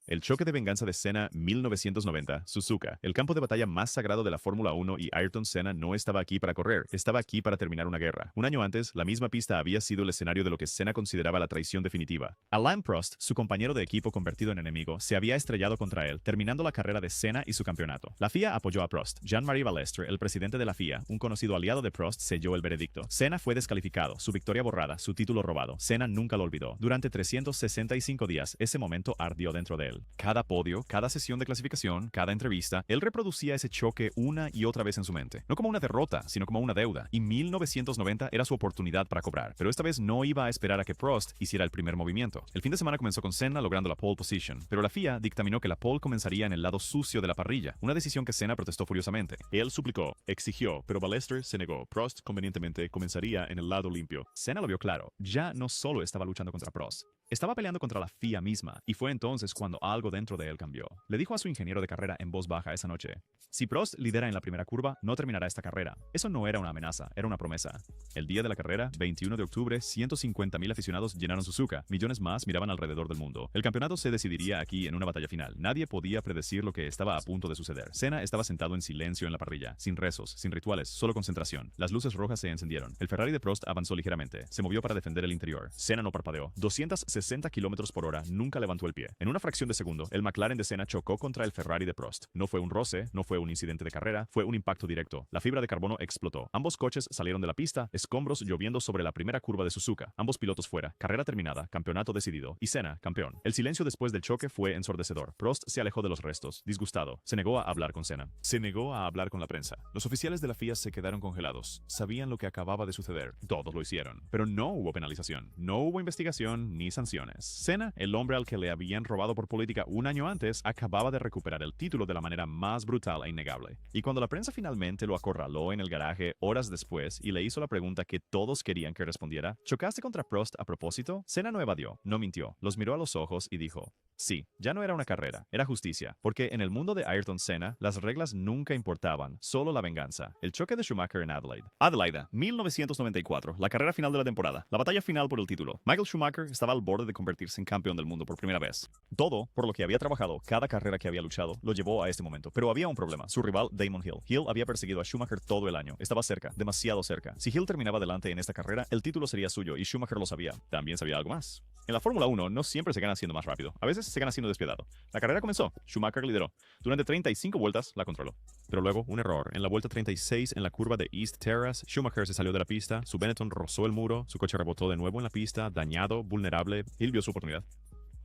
El choque de venganza de Senna 1990, Suzuka, el campo de batalla más sagrado de la Fórmula 1 y Ayrton Senna no estaba aquí para correr, estaba aquí para terminar una guerra. Un año antes, la misma pista había sido el escenario de lo que Senna consideraba la traición definitiva. Alain Prost, su compañero de equipo convertido en enemigo, se había estrellado contra él, terminando la carrera de Senna y su campeonato. La FIA apoyó a Prost. Jean-Marie Balestre, el presidente de la FIA, un conocido aliado de Prost, selló el veredicto. Senna fue descalificado, su victoria borrada, su título robado. Senna nunca lo olvidó. Durante 365 días, ese momento ardió dentro de él. Cada podio, cada sesión de clasificación, cada entrevista, él reproducía ese choque una y otra vez en su mente. No como una derrota, sino como una deuda. Y 1990 era su oportunidad para cobrar. Pero esta vez no iba a esperar a que Prost hiciera el primer movimiento. El fin de semana comenzó con Senna logrando la pole position, pero la FIA dictaminó que la pole comenzaría en el lado sucio de la parrilla, una decisión que Senna protestó furiosamente. Él suplicó, exigió, pero Balestre se negó. Prost, convenientemente, comenzaría en el lado limpio. Senna lo vio claro. Ya no solo estaba luchando contra Prost, estaba peleando contra la FIA misma, y fue entonces cuando algo dentro de él cambió. Le dijo a su ingeniero de carrera en voz baja esa noche, si Prost lidera en la primera curva, no terminará esta carrera. Eso no era una amenaza, era una promesa. El día de la carrera, 21 de octubre, 150,000 aficionados llenaron Suzuka. Millones más miraban alrededor del mundo. El campeonato se decidiría aquí en una batalla final. Nadie podía predecir lo que estaba a punto de suceder. Senna estaba sentado en silencio en la parrilla, sin rezos, sin rituales, solo concentración. Las luces rojas se encendieron. El Ferrari de Prost avanzó ligeramente. Se movió para defender el interior. Senna no parpadeó. 260 kilómetros por hora, nunca levantó el pie. En una fracción de segundo, el McLaren de Senna chocó contra el Ferrari de Prost. No fue un roce, no fue un incidente de carrera, fue un impacto directo. La fibra de carbono explotó. Ambos coches salieron de la pista, escombros lloviendo sobre la primera curva de Suzuka. Ambos pilotos fuera. Carrera terminada, campeonato decidido. Y Senna, campeón. El silencio después del choque fue ensordecedor. Prost se alejó de los restos, disgustado. Se negó a hablar con Senna. Se negó a hablar con la prensa. Los oficiales de la FIA se quedaron congelados. Sabían lo que acababa de suceder. Todos lo hicieron. Pero no hubo penalización. No hubo investigación ni sanciones. Senna, el hombre al que le habían robado por política un año antes, acababa de recuperar el título de la manera más brutal e innegable. Y cuando la prensa finalmente lo acorraló en el garaje horas después y le hizo la pregunta que todos querían que respondiera, ¿chocaste contra Prost a propósito? Senna no evadió, no mintió, los miró a los ojos y dijo, sí, ya no era una carrera, era justicia, porque en el mundo de Ayrton Senna, las reglas nunca importaban, solo la venganza. El choque de Schumacher en Adelaide. Adelaide, 1994, la carrera final de la temporada, la batalla final por el título. Michael Schumacher estaba al borde de convertirse en campeón del mundo por primera vez. Todo, por lo que había trabajado, cada carrera que había luchado, lo llevó a este momento. Pero había un problema, su rival Damon Hill. Hill había perseguido a Schumacher todo el año, estaba cerca, demasiado cerca. Si Hill terminaba delante en esta carrera, el título sería suyo y Schumacher lo sabía. También sabía algo más. En la Fórmula 1 no siempre se gana siendo más rápido, a veces se gana siendo despiadado. La carrera comenzó, Schumacher lideró. Durante 35 vueltas la controló. Pero luego, un error. En la vuelta 36, en la curva de East Terrace, Schumacher se salió de la pista, su Benetton rozó el muro, su coche rebotó de nuevo en la pista, dañado, vulnerable. Hill vio su oportunidad.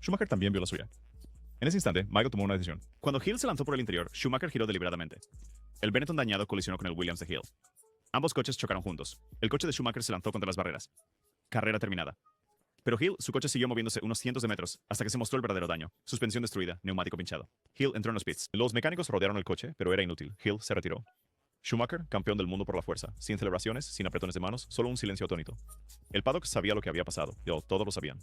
Schumacher también vio la suya. En ese instante, Michael tomó una decisión. Cuando Hill se lanzó por el interior, Schumacher giró deliberadamente. El Benetton dañado colisionó con el Williams de Hill. Ambos coches chocaron juntos. El coche de Schumacher se lanzó contra las barreras. Carrera terminada. Pero Hill, su coche siguió moviéndose unos cientos de metros hasta que se mostró el verdadero daño. Suspensión destruida, neumático pinchado. Hill entró en los pits. Los mecánicos rodearon el coche, pero era inútil. Hill se retiró. Schumacher, campeón del mundo por la fuerza. Sin celebraciones, sin apretones de manos, solo un silencio atónito. El paddock sabía lo que había pasado. Todos lo sabían.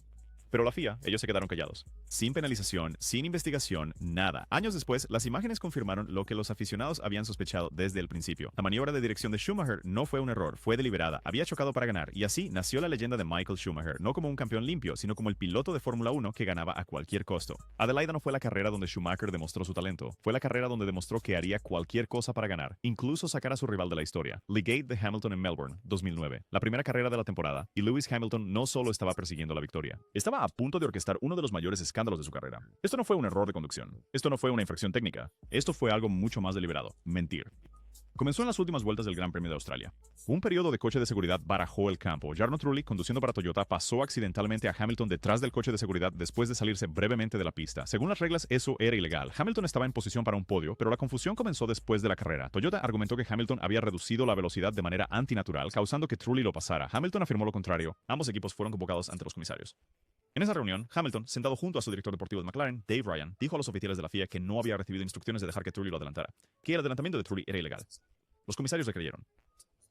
Pero la FIA, ellos se quedaron callados. Sin penalización, sin investigación, nada. Años después, las imágenes confirmaron lo que los aficionados habían sospechado desde el principio. La maniobra de dirección de Schumacher no fue un error, fue deliberada. Había chocado para ganar, y así nació la leyenda de Michael Schumacher, no como un campeón limpio, sino como el piloto de Fórmula 1 que ganaba a cualquier costo. Adelaida no fue la carrera donde Schumacher demostró su talento, fue la carrera donde demostró que haría cualquier cosa para ganar, incluso sacar a su rival de la historia. Legate de Hamilton en Melbourne, 2009, la primera carrera de la temporada, y Lewis Hamilton no solo estaba persiguiendo la victoria, estaba a punto de orquestar uno de los mayores escándalos de su carrera. Esto no fue un error de conducción. Esto no fue una infracción técnica. Esto fue algo mucho más deliberado. Mentir. Comenzó en las últimas vueltas del Gran Premio de Australia. Un periodo de coche de seguridad barajó el campo. Jarno Trulli, conduciendo para Toyota, pasó accidentalmente a Hamilton detrás del coche de seguridad después de salirse brevemente de la pista. Según las reglas, eso era ilegal. Hamilton estaba en posición para un podio, pero la confusión comenzó después de la carrera. Toyota argumentó que Hamilton había reducido la velocidad de manera antinatural, causando que Trulli lo pasara. Hamilton afirmó lo contrario. Ambos equipos fueron convocados ante los comisarios. En esa reunión, Hamilton, sentado junto a su director deportivo de McLaren, Dave Ryan, dijo a los oficiales de la FIA que no había recibido instrucciones de dejar que Trulli lo adelantara, que el adelantamiento de Trulli era ilegal. Los comisarios le creyeron.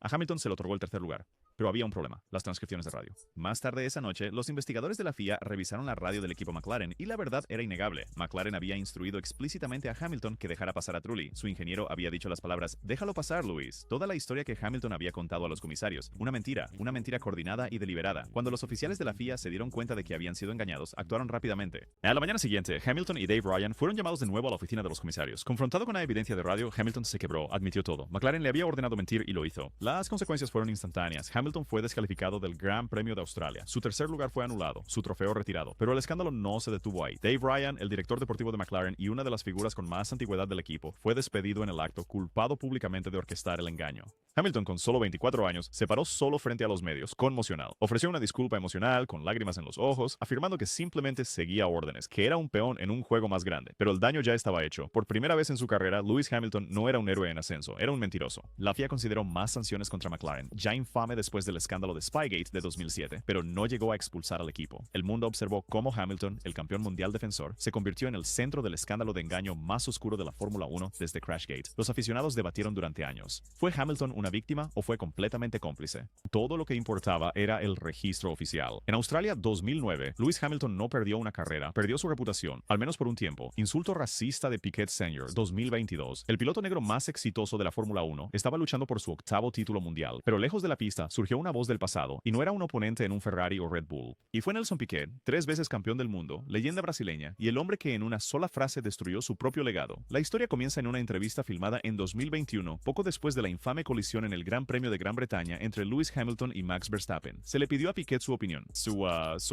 A Hamilton se le otorgó el tercer lugar. Pero había un problema, las transcripciones de radio. Más tarde esa noche, los investigadores de la FIA revisaron la radio del equipo McLaren y la verdad era innegable. McLaren había instruido explícitamente a Hamilton que dejara pasar a Trulli. Su ingeniero había dicho las palabras, déjalo pasar, Luis. Toda la historia que Hamilton había contado a los comisarios. Una mentira coordinada y deliberada. Cuando los oficiales de la FIA se dieron cuenta de que habían sido engañados, actuaron rápidamente. A la mañana siguiente, Hamilton y Dave Ryan fueron llamados de nuevo a la oficina de los comisarios. Confrontado con la evidencia de radio, Hamilton se quebró, admitió todo. McLaren le había ordenado mentir y lo hizo. Las consecuencias fueron instantáneas. Hamilton fue descalificado del Gran Premio de Australia. Su tercer lugar fue anulado, su trofeo retirado. Pero el escándalo no se detuvo ahí. Dave Ryan, el director deportivo de McLaren y una de las figuras con más antigüedad del equipo, fue despedido en el acto, culpado públicamente de orquestar el engaño. Hamilton, con solo 24 años, se paró solo frente a los medios, conmocionado. Ofreció una disculpa emocional, con lágrimas en los ojos, afirmando que simplemente seguía órdenes, que era un peón en un juego más grande. Pero el daño ya estaba hecho. Por primera vez en su carrera, Lewis Hamilton no era un héroe en ascenso, era un mentiroso. La FIA consideró más sanciones contra McLaren, ya infame después del escándalo de Spygate de 2007, pero no llegó a expulsar al equipo. El mundo observó cómo Hamilton, el campeón mundial defensor, se convirtió en el centro del escándalo de engaño más oscuro de la Fórmula 1 desde Crashgate. Los aficionados debatieron durante años. ¿Fue Hamilton una víctima o fue completamente cómplice? Todo lo que importaba era el registro oficial. En Australia 2009, Lewis Hamilton no perdió una carrera, perdió su reputación, al menos por un tiempo. Insulto racista de Piquet Sr. 2022. El piloto negro más exitoso de la Fórmula 1 estaba luchando por su 8º título mundial, pero lejos de la pista surgió una voz del pasado y no era un oponente en un Ferrari o Red Bull. Y fue Nelson Piquet, 3 veces campeón del mundo, leyenda brasileña y el hombre que en una sola frase destruyó su propio legado. La historia comienza en una entrevista filmada en 2021, poco después de la infame colisión en el Gran Premio de Gran Bretaña entre Lewis Hamilton y Max Verstappen. Se le pidió a Piquet su opinión. ¿Su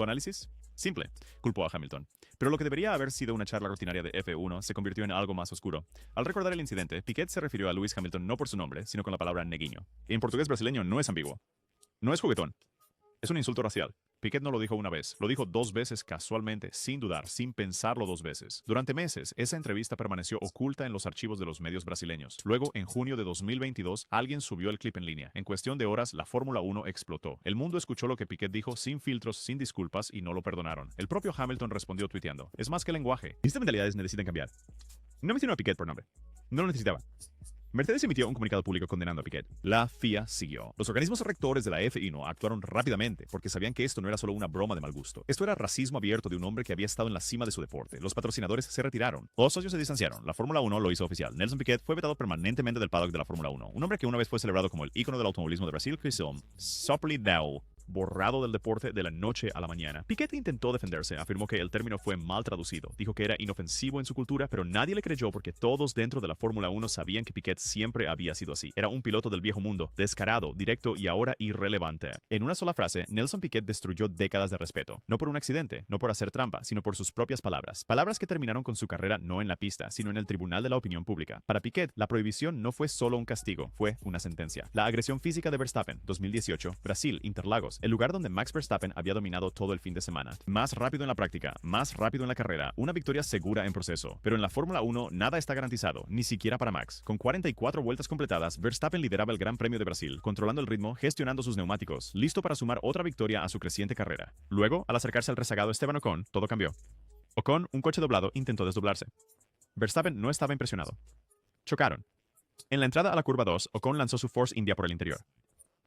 análisis? Simple. Culpó a Hamilton. Pero lo que debería haber sido una charla rutinaria de F1 se convirtió en algo más oscuro. Al recordar el incidente, Piquet se refirió a Lewis Hamilton no por su nombre, sino con la palabra neguinho. En portugués brasileño no es ambiguo. No es juguetón. Es un insulto racial. Piquet no lo dijo una vez, lo dijo 2 veces casualmente, sin dudar, sin pensarlo 2 veces. Durante meses, esa entrevista permaneció oculta en los archivos de los medios brasileños. Luego, en junio de 2022, alguien subió el clip en línea. En cuestión de horas, la Fórmula 1 explotó. El mundo escuchó lo que Piquet dijo sin filtros, sin disculpas, y no lo perdonaron. El propio Hamilton respondió tuiteando, es más que lenguaje. Estas mentalidades necesitan cambiar. No mencionó a Piquet por nombre. No lo necesitaba. Mercedes emitió un comunicado público condenando a Piquet. La FIA siguió. Los organismos rectores de la F1 actuaron rápidamente porque sabían que esto no era solo una broma de mal gusto. Esto era racismo abierto de un hombre que había estado en la cima de su deporte. Los patrocinadores se retiraron. Los socios se distanciaron. La Fórmula 1 lo hizo oficial. Nelson Piquet fue vetado permanentemente del paddock de la Fórmula 1. Un hombre que una vez fue celebrado como el ícono del automovilismo de Brasil, Chris Froome, borrado del deporte de la noche a la mañana. Piquet intentó defenderse, afirmó que el término fue mal traducido, dijo que era inofensivo en su cultura, pero nadie le creyó porque todos dentro de la Fórmula 1 sabían que Piquet siempre había sido así. Era un piloto del viejo mundo, descarado, directo y ahora irrelevante. En una sola frase, Nelson Piquet destruyó décadas de respeto, no por un accidente, no por hacer trampa, sino por sus propias palabras. Palabras que terminaron con su carrera no en la pista, sino en el tribunal de la opinión pública. Para Piquet, la prohibición no fue solo un castigo, fue una sentencia. La agresión física de Verstappen, 2018, Brasil, Interlagos, el lugar donde Max Verstappen había dominado todo el fin de semana. Más rápido en la práctica, más rápido en la carrera, una victoria segura en proceso. Pero en la Fórmula 1 nada está garantizado, ni siquiera para Max. Con 44 vueltas completadas, Verstappen lideraba el Gran Premio de Brasil, controlando el ritmo, gestionando sus neumáticos, listo para sumar otra victoria a su creciente carrera. Luego, al acercarse al rezagado Esteban Ocon, todo cambió. Ocon, un coche doblado, intentó desdoblarse. Verstappen no estaba impresionado. Chocaron. En la entrada a la curva 2, Ocon lanzó su Force India por el interior.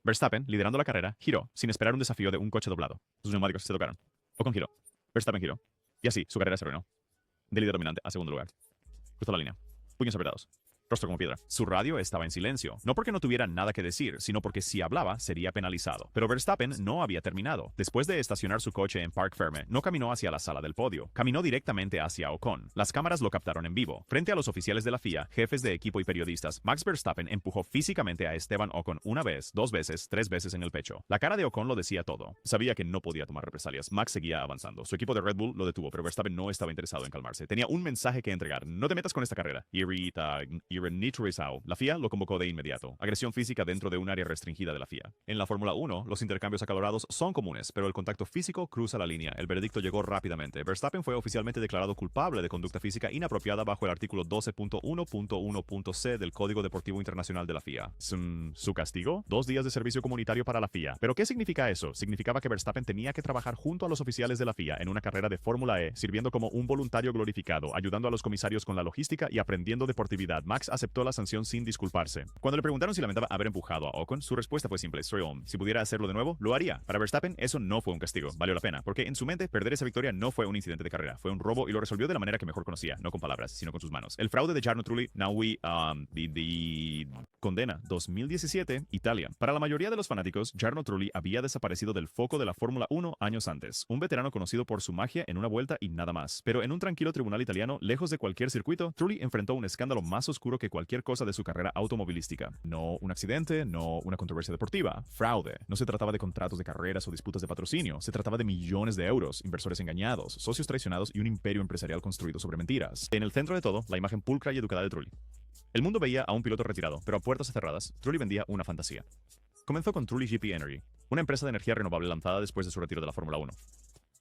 Verstappen, liderando la carrera, giró, sin esperar un desafío de un coche doblado. Sus neumáticos se tocaron. Ocon giró. Verstappen giró. Y así, su carrera se arruinó. De líder dominante a segundo lugar. Cruzó la línea. Puños apretados. Rostro como piedra. Su radio estaba en silencio, no porque no tuviera nada que decir, sino porque si hablaba sería penalizado. Pero Verstappen no había terminado. Después de estacionar su coche en Parc Ferme, no caminó hacia la sala del podio, caminó directamente hacia Ocon. Las cámaras lo captaron en vivo. Frente a los oficiales de la FIA, jefes de equipo y periodistas, Max Verstappen empujó físicamente a Esteban Ocon una vez, 2 veces, 3 veces en el pecho. La cara de Ocon lo decía todo. Sabía que no podía tomar represalias. Max seguía avanzando. Su equipo de Red Bull lo detuvo, pero Verstappen no estaba interesado en calmarse. Tenía un mensaje que entregar. No te metas con esta carrera. La FIA lo convocó de inmediato. Agresión física dentro de un área restringida de la FIA. En la Fórmula 1, los intercambios acalorados son comunes, pero el contacto físico cruza la línea. El veredicto llegó rápidamente. Verstappen fue oficialmente declarado culpable de conducta física inapropiada bajo el artículo 12.1.1.c del Código Deportivo Internacional de la FIA. ¿Su castigo? 2 días de servicio comunitario para la FIA. ¿Pero qué significa eso? Significaba que Verstappen tenía que trabajar junto a los oficiales de la FIA en una carrera de Fórmula E, sirviendo como un voluntario glorificado, ayudando a los comisarios con la logística y aprendiendo deportividad máxima Max aceptó la sanción sin disculparse. Cuando le preguntaron si lamentaba haber empujado a Ocon, su respuesta fue simple: si pudiera hacerlo de nuevo, lo haría. Para Verstappen, eso no fue un castigo, valió la pena, porque en su mente perder esa victoria no fue un incidente de carrera, fue un robo y lo resolvió de la manera que mejor conocía, no con palabras, sino con sus manos. El fraude de Jarno Trulli, Naui, condena, 2017, Italia. Para la mayoría de los fanáticos, Jarno Trulli había desaparecido del foco de la Fórmula 1 años antes, un veterano conocido por su magia en una vuelta y nada más. Pero en un tranquilo tribunal italiano, lejos de cualquier circuito, Trulli enfrentó un escándalo más oscuro que cualquier cosa de su carrera automovilística. No un accidente, no una controversia deportiva, fraude. No se trataba de contratos de carreras o disputas de patrocinio, se trataba de millones de euros, inversores engañados, socios traicionados y un imperio empresarial construido sobre mentiras. En el centro de todo, la imagen pulcra y educada de Trulli. El mundo veía a un piloto retirado, pero a puertas cerradas, Trulli vendía una fantasía. Comenzó con Trulli GP Energy, una empresa de energía renovable lanzada después de su retiro de la Fórmula 1.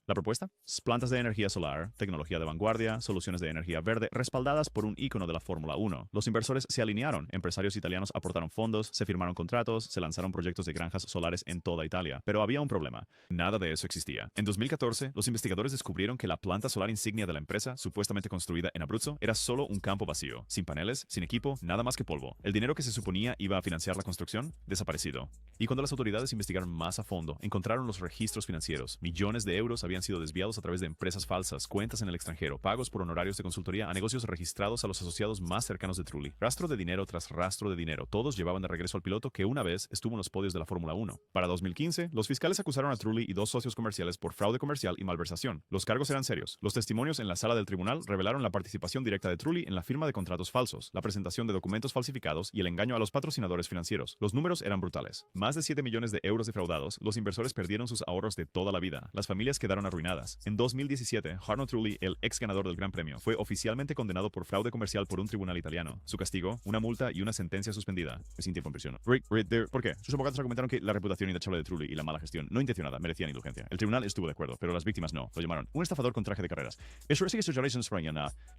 La propuesta: plantas de energía solar, tecnología de vanguardia, soluciones de energía verde, respaldadas por un ícono de la Fórmula 1. Los inversores se alinearon, empresarios italianos aportaron fondos, se firmaron contratos, se lanzaron proyectos de granjas solares en toda Italia. Pero había un problema: nada de eso existía. En 2014, los investigadores descubrieron que la planta solar insignia de la empresa, supuestamente construida en Abruzzo, era solo un campo vacío, sin paneles, sin equipo, nada más que polvo. El dinero que se suponía iba a financiar la construcción, desaparecido. Y cuando las autoridades investigaron más a fondo, encontraron los registros financieros. Millones de euros habían sido desviados a través de empresas falsas, cuentas en el extranjero, pagos por honorarios de consultoría a negocios registrados a los asociados más cercanos de Trulli. Rastro de dinero tras rastro de dinero, todos llevaban de regreso al piloto que una vez estuvo en los podios de la Fórmula 1. Para 2015, los fiscales acusaron a Trulli y dos socios comerciales por fraude comercial y malversación. Los cargos eran serios. Los testimonios en la sala del tribunal revelaron la participación directa de Trulli en la firma de contratos falsos, la presentación de documentos falsificados y el engaño a los patrocinadores financieros. Los números eran brutales. Más de 7 millones de euros defraudados, los inversores perdieron sus ahorros de toda la vida, las familias quedaron arruinadas. En 2017, Jarno Trulli, el ex ganador del Gran Premio, fue oficialmente condenado por fraude comercial por un tribunal italiano. Su castigo: una multa y una sentencia suspendida, sin tiempo en prisión. ¿Por qué? Sus abogados argumentaron que la reputación intachable de Trulli y la mala gestión no intencionada merecían indulgencia. El tribunal estuvo de acuerdo, pero las víctimas no. Lo llamaron un estafador con traje de carreras.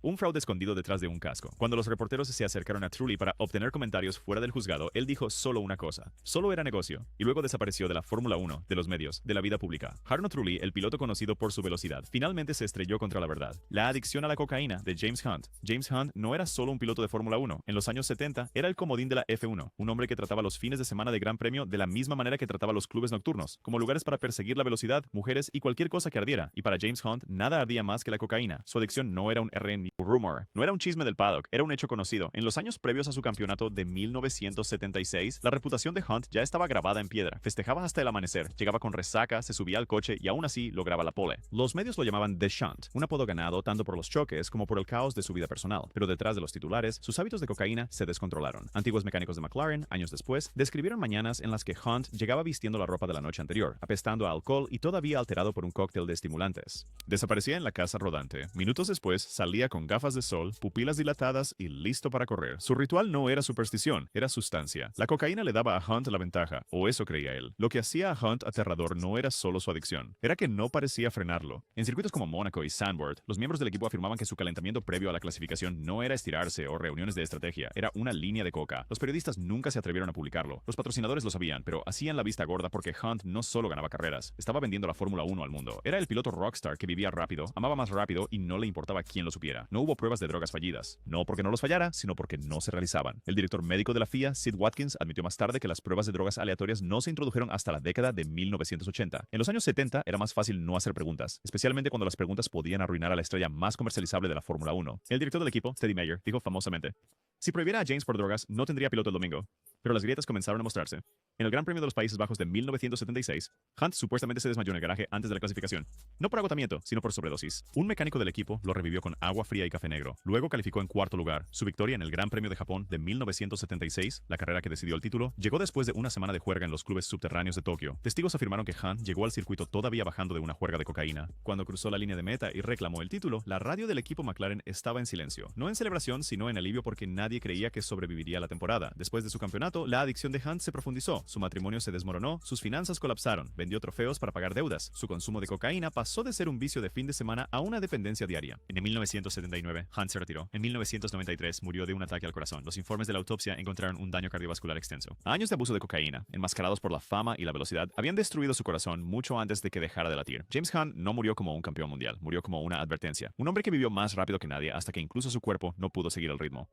Un fraude escondido detrás de un casco. Cuando los reporteros se acercaron a Trulli para obtener comentarios fuera del juzgado, él dijo solo una cosa: solo era negocio, y luego desapareció de la Fórmula 1, de los medios, de la vida pública. Jarno Trulli, el piloto conocido por su velocidad, finalmente se estrelló contra la verdad. La adicción a la cocaína de James Hunt. James Hunt no era solo un piloto de Fórmula 1. En los años 70 era el comodín de la F1, un hombre que trataba los fines de semana de Gran Premio de la misma manera que trataba los clubes nocturnos, como lugares para perseguir la velocidad, mujeres y cualquier cosa que ardiera. Y para James Hunt, nada ardía más que la cocaína. Su adicción no era un RN rumor, no era un chisme del paddock, era un hecho conocido. En los años previos a su campeonato de 1976, la reputación de Hunt ya estaba grabada en piedra. Festejaba hasta el amanecer, llegaba con resaca, se subía al coche y aún así lograba la pole. Los medios lo llamaban The Shunt, un apodo ganado tanto por los choques como por el caos de su vida personal. Pero detrás de los titulares, sus hábitos de cocaína se descontrolaron. Antiguos mecánicos de McLaren, años después, describieron mañanas en las que Hunt llegaba vistiendo la ropa de la noche anterior, apestando a alcohol y todavía alterado por un cóctel de estimulantes. Desaparecía en la casa rodante. Minutos después, salía con gafas de sol, pupilas dilatadas y listo para correr. Su ritual no era superstición, era sustancia. La cocaína le daba a Hunt la ventaja, o eso creía él. Lo que hacía a Hunt aterrador no era solo su adicción, era que no parecía frenarlo. En circuitos como Mónaco y Zandvoort, los miembros del equipo afirmaban que su calentamiento previo a la clasificación no era estirarse o reuniones de estrategia, era una línea de coca. Los periodistas nunca se atrevieron a publicarlo. Los patrocinadores lo sabían, pero hacían la vista gorda porque Hunt no solo ganaba carreras, estaba vendiendo la Fórmula 1 al mundo. Era el piloto rockstar que vivía rápido, amaba más rápido y no le importaba quién lo supiera. No hubo pruebas de drogas fallidas. No porque no los fallara, sino porque no se realizaban. El director médico de la FIA, Sid Watkins, admitió más tarde que las pruebas de drogas aleatorias no se introdujeron hasta la década de 1980. En los años 70 era más fácil no hacer preguntas, especialmente cuando las preguntas podían arruinar a la estrella más comercializable de la Fórmula 1. El director del equipo, Teddy Mayer, dijo famosamente: si prohibiera a James por drogas, no tendría piloto el domingo. Pero las grietas comenzaron a mostrarse. En el Gran Premio de los Países Bajos de 1976, Hunt supuestamente se desmayó en el garaje antes de la clasificación. No por agotamiento, sino por sobredosis. Un mecánico del equipo lo revivió con agua fría y café negro. Luego calificó en cuarto lugar. Su victoria en el Gran Premio de Japón de 1976, la carrera que decidió el título, llegó después de una semana de juerga en los clubes subterráneos de Tokio. Testigos afirmaron que Hunt llegó al circuito todavía bajando de una juerga de cocaína. Cuando cruzó la línea de meta y reclamó el título, la radio del equipo McLaren estaba en silencio. No en celebración, sino en alivio porque nadie creía que sobreviviría la temporada. Después de su campeonato, la adicción de Hunt se profundizó. Su matrimonio se desmoronó, sus finanzas colapsaron, vendió trofeos para pagar deudas. Su consumo de cocaína pasó de ser un vicio de fin de semana a una dependencia diaria. En 1979, Hunt se retiró. En 1993, murió de un ataque al corazón. Los informes de la autopsia encontraron un daño cardiovascular extenso. Años de abuso de cocaína, enmascarados por la fama y la velocidad, habían destruido su corazón mucho antes de que dejara de latir. James Hunt no murió como un campeón mundial, murió como una advertencia. Un hombre que vivió más rápido que nadie hasta que incluso su cuerpo no pudo seguir el ritmo.